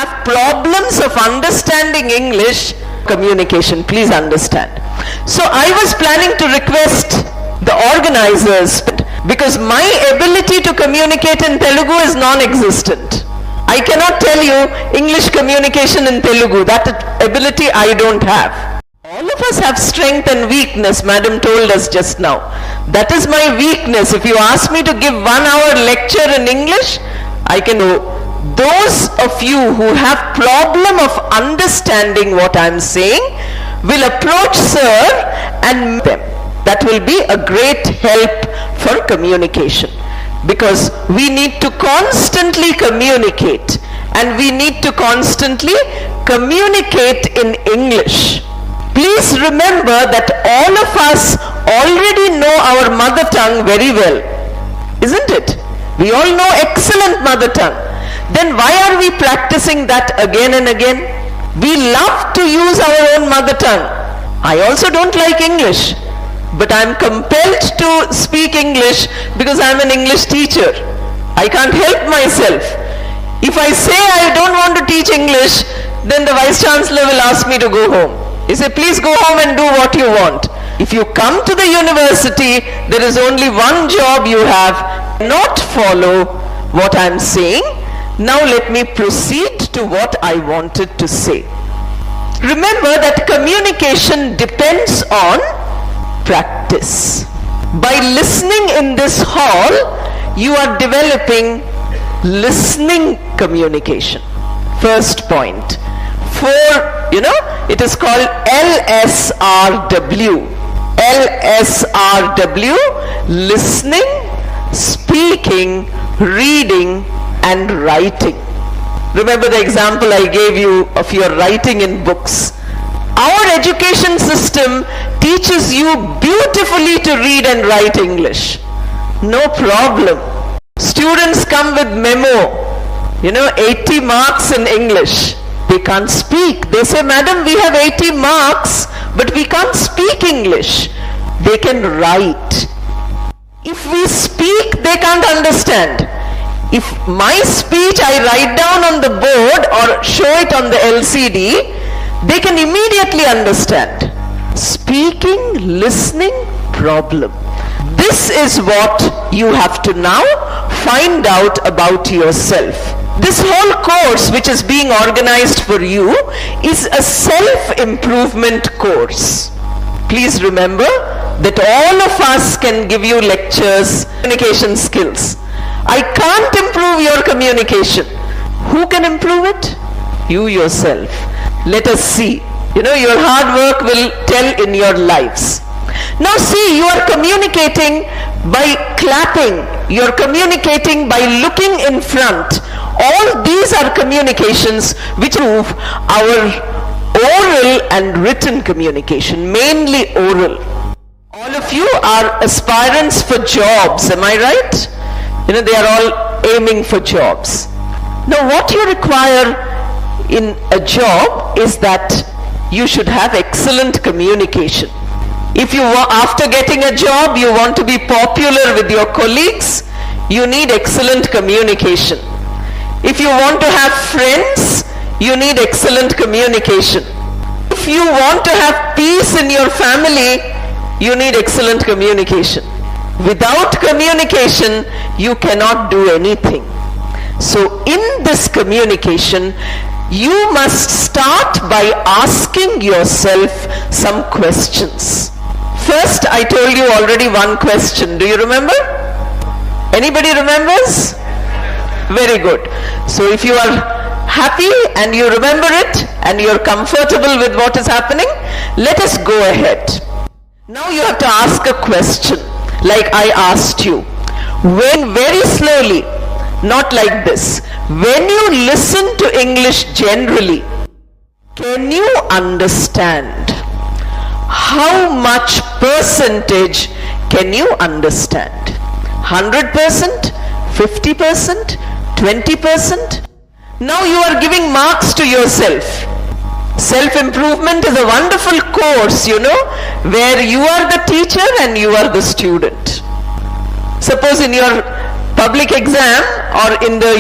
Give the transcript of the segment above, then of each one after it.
have problems of understanding English, communication, please understand. So I was planning to request the organizers, because my ability to communicate in Telugu is non-existent. I cannot tell you English communication in Telugu. That ability I don't have. All of us have strength and weakness, Madam told us just now. That is my weakness. If you ask me to give 1 hour lecture in English, I can do. Those of you who have problem of understanding what I am saying will approach sir and them. That will be a great help for communication, because we need to constantly communicate, and we need to constantly communicate in English. Please remember that all of us already know our mother tongue very well, isn't it? We all know excellent mother tongue. Then why are we practicing that again and again? We love to use our own mother tongue. I also don't like English, but I'm compelled to speak English because I'm an English teacher. I can't help myself. If I say I don't want to teach English, then the Vice Chancellor will ask me to go home. He said, please go home and do what you want. If you come to the university, there is only one job you have, not follow what I'm saying. Now let me proceed to what I wanted to say. Remember that communication depends on practice. By listening in this hall, you are developing listening communication. First point. It is called LSRW. LSRW, listening, speaking, reading, and writing. Remember the example I gave you of your writing in books. Our education system teaches you beautifully to read and write English. No problem. Students come with memo, 80 marks in English. They can't speak. They say, Madam, we have 80 marks, but we can't speak English. They can write. If we speak, they can't understand. If my speech I write down on the board or show it on the LCD, they can immediately understand. Speaking, listening, problem. This is what you have to now find out about yourself. This whole course which is being organized for you is a self-improvement course. Please remember that all of us can give you lectures, communication skills. I can't improve your communication. Who can improve it? You yourself. Let us see. Your hard work will tell in your lives. Now see, you are communicating by clapping. You're communicating by looking in front. All these are communications which improve our oral and written communication, mainly oral. All of you are aspirants for jobs, am I right? They are all aiming for jobs. Now what you require in a job is that you should have excellent communication. If you after getting a job you want to be popular with your colleagues, you need excellent communication. If you want to have friends, you need excellent communication. If you want to have peace in your family, you need excellent communication. Without communication, you cannot do anything. So in this communication, you must start by asking yourself some questions. First, I told you already one question. Do you remember? Anybody remembers? Very good. So if you are happy and you remember it and you're comfortable with what is happening, let us go ahead. Now you have to ask a question like I asked you. When very slowly, not like this. When you listen to English generally, can you understand? How much percentage can you understand? 100%? 50%? 20%? Now you are giving marks to yourself. Self-improvement is a wonderful course, where you are the teacher and you are the student. Suppose in your public exam or in the,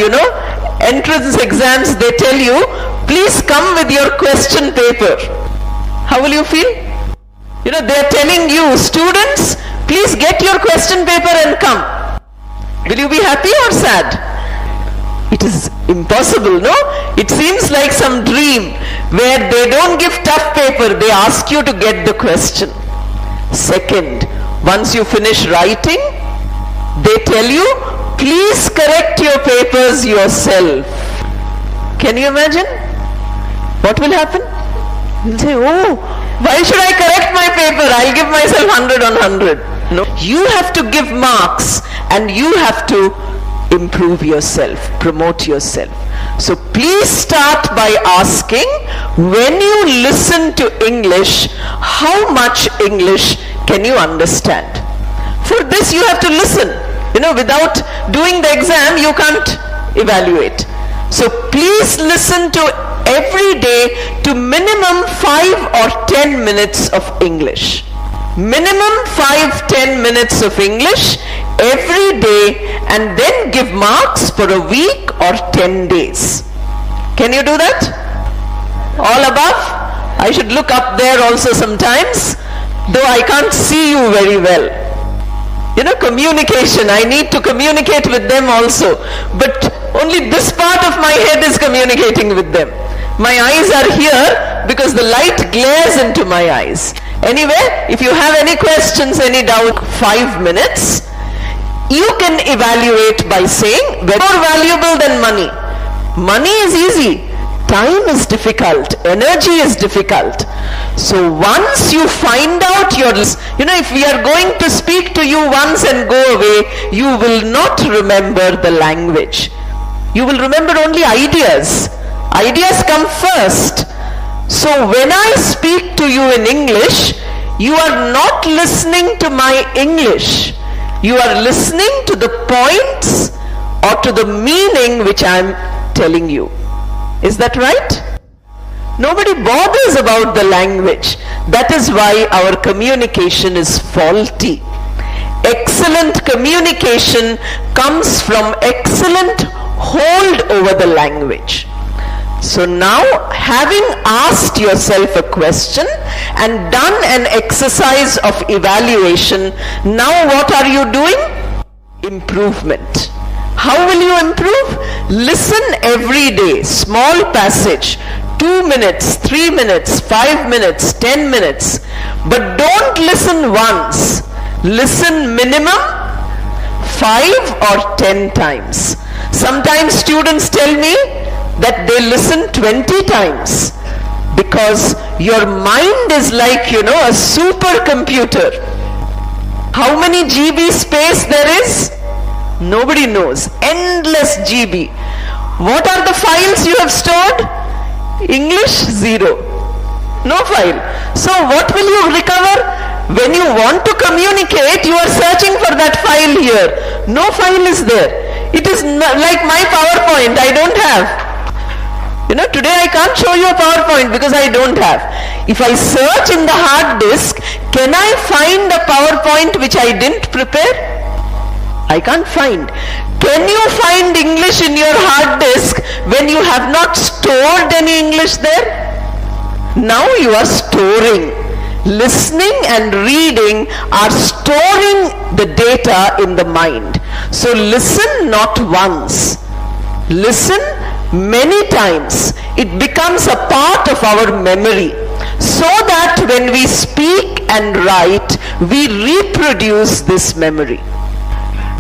entrance exams, they tell you, please come with your question paper. How will you feel? You know, they are telling you, students, please get your question paper and come. Will you be happy or sad? It is impossible, no? It seems like some dream where they don't give tough paper, they ask you to get the question. Second, once you finish writing, they tell you, please correct your papers yourself. Can you imagine? What will happen? You'll say, oh, why should I correct my paper? I'll give myself 100 on 100. No, you have to give marks and you have to improve yourself, promote yourself. So please start by asking, when you listen to English, how much English can you understand? For this you have to listen. You know, without doing the exam, you can't evaluate. So please listen to every day to minimum 5 or 10 minutes of English. Minimum 5-10 minutes of English every day, and then give marks for a week or 10 days. Can you do that? All above? I should look up there also sometimes, though I can't see you very well. You know, communication, I need to communicate with them also, but only this part of my head is communicating with them. My eyes are here because the light glares into my eyes. Anyway, if you have any questions, any doubt, 5 minutes, you can evaluate by saying, more valuable than money. Money is easy. Time is difficult. Energy is difficult. So once you find out your, you know, if we are going to speak to you once and go away, you will not remember the language. You will remember only ideas. Ideas come first. So when I speak to you in English, you are not listening to my English. You are listening to the points or to the meaning which I am telling you. Is that right? Nobody bothers about the language. That is why our communication is faulty. Excellent communication comes from excellent hold over the language. So now, having asked yourself a question and done an exercise of evaluation, now what are you doing? Improvement. How will you improve? Listen every day, small passage, 2 minutes, 3 minutes, 5 minutes, 10 minutes. But don't listen once. Listen minimum 5 or 10 times. Sometimes students tell me that they listen 20 times because your mind is like, you know, a supercomputer. How many GB space there is? Nobody knows. Endless GB. What are the files you have stored? English, 0. No file. So what will you recover? When you want to communicate, you are searching for that file here. No file is there. It is like my PowerPoint, I don't have. You know, today I can't show you a PowerPoint because I don't have. If I search in the hard disk, can I find a PowerPoint which I didn't prepare? I can't find. Can you find English in your hard disk when you have not stored any English there? Now you are storing. Listening and reading are storing the data in the mind. So listen not once. Listen many times. It becomes a part of our memory, so that when we speak and write, we reproduce this memory.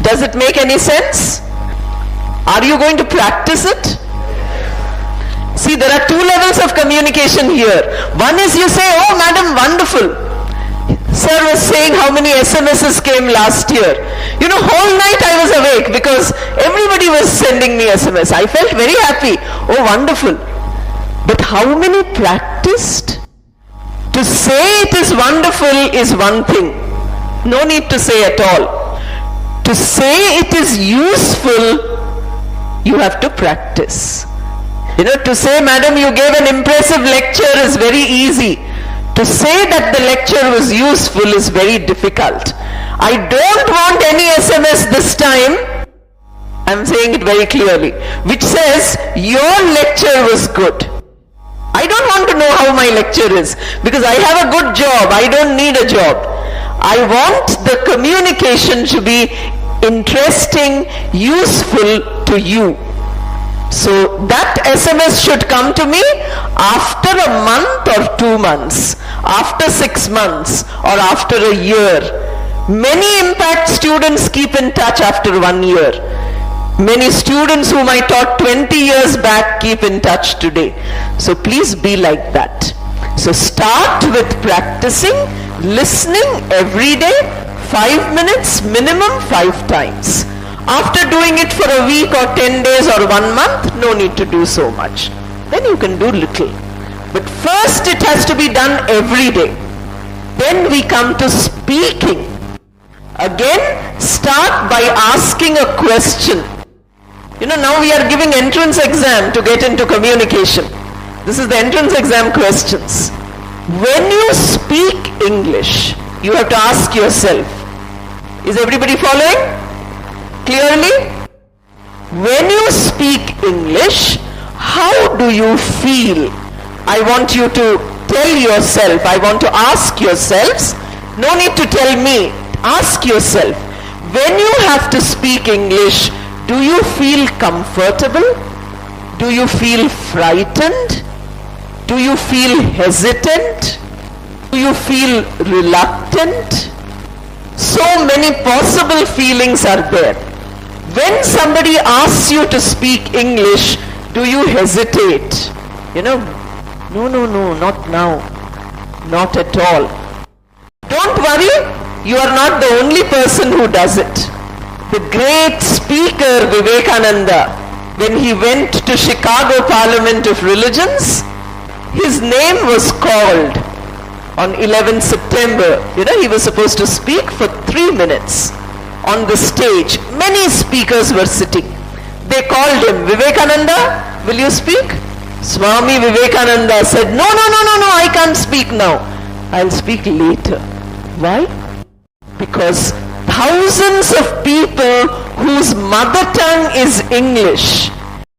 Does it make any sense? Are you going to practice it? See, there are 2 levels of communication here. One is you say, oh madam, wonderful. Sir was saying how many SMSs came last year. You know, whole night I was awake because everybody was sending me SMS. I felt very happy. Oh, wonderful. But how many practiced? To say it is wonderful is one thing. No need to say at all. To say it is useful, you have to practice. You know, to say, madam, you gave an impressive lecture is very easy. To say that the lecture was useful is very difficult. I don't want any SMS this time. I'm saying it very clearly, which says your lecture was good. I don't want to know how my lecture is because I have a good job. I don't need a job. I want the communication to be interesting, useful to you. So that SMS should come to me after a month or 2 months, after 6 months or after a year. Many impact students keep in touch after 1 year. Many students whom I taught 20 years back keep in touch today. So please be like that. So start with practicing, listening every day, 5 minutes minimum 5 times. After doing it for a week or 10 days or 1 month, no need to do so much. Then you can do little. But first it has to be done every day. Then we come to speaking. Again, start by asking a question. Now we are giving entrance exam to get into communication. This is the entrance exam questions. When you speak English, you have to ask yourself, is everybody following clearly? When you speak English, how do you feel? I want you to tell yourself, I want to ask yourselves, no need to tell me, ask yourself, when you have to speak English, do you feel comfortable? Do you feel frightened? Do you feel hesitant? Do you feel reluctant? So many possible feelings are there. When somebody asks you to speak English, do you hesitate? No, not now. Not at all. Don't worry, you are not the only person who does it. The great speaker Vivekananda, when he went to Chicago Parliament of Religions, his name was called on 11th September. He was supposed to speak for 3 minutes on the stage. Many speakers were sitting. They called him, Vivekananda, will you speak? Swami Vivekananda said, no, I can't speak now. I'll speak later. Why? Because thousands of people whose mother tongue is English.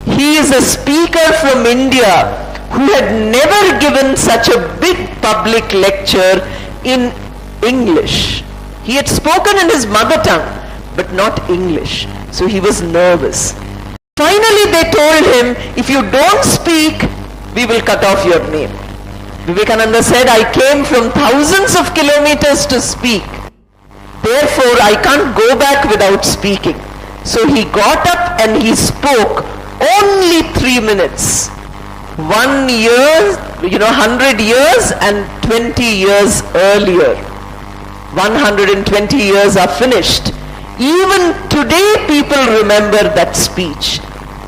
He is a speaker from India who had never given such a big public lecture in English. He had spoken in his mother tongue, but not English. So he was nervous. Finally they told him, if you don't speak, we will cut off your name. Vivekananda said, I came from thousands of kilometers to speak. Therefore, I can't go back without speaking. So he got up and he spoke only 3 minutes. 1 year, 100 years and 20 years earlier. 120 years are finished. Even today people remember that speech.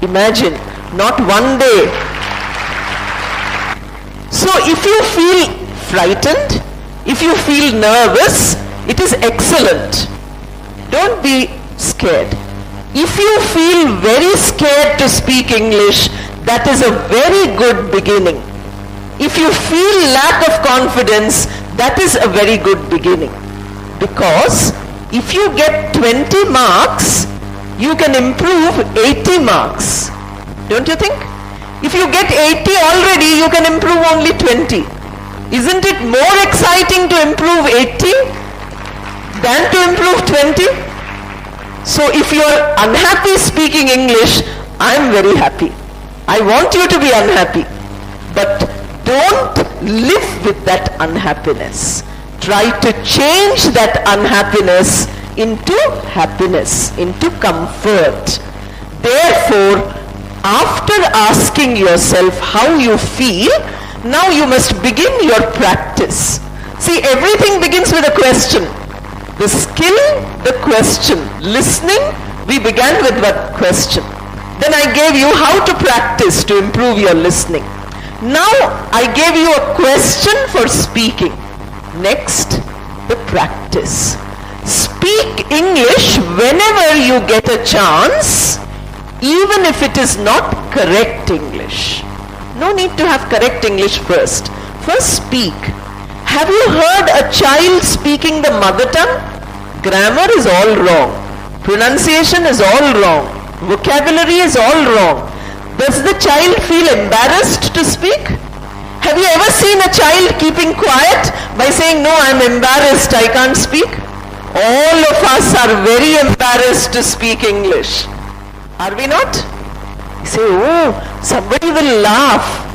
Imagine, not one day. So if you feel frightened, if you feel nervous, it is excellent. Don't be scared. If you feel very scared to speak English, that is a very good beginning. If you feel lack of confidence, that is a very good beginning. Because if you get 20 marks, you can improve 80 marks. Don't you think? If you get 80 already, you can improve only 20. Isn't it more exciting to improve 80 than to improve 20? So if you are unhappy speaking English, I am very happy. I want you to be unhappy. But don't live with that unhappiness. Try to change that unhappiness into happiness, into comfort. Therefore, after asking yourself how you feel, now you must begin your practice. See, everything begins with a question. The skill, the question. Listening, we began with what question. Then I gave you how to practice to improve your listening. Now I gave you a question for speaking. Next, the practice. Speak English whenever you get a chance, even if it is not correct English. No need to have correct English first. First speak. Have you heard a child speaking the mother tongue? Grammar is all wrong. Pronunciation is all wrong. Vocabulary is all wrong. Does the child feel embarrassed to speak? Have you ever seen a child keeping quiet by saying, no, I'm embarrassed, I can't speak? All of us are very embarrassed to speak English. Are we not? You say, oh, somebody will laugh.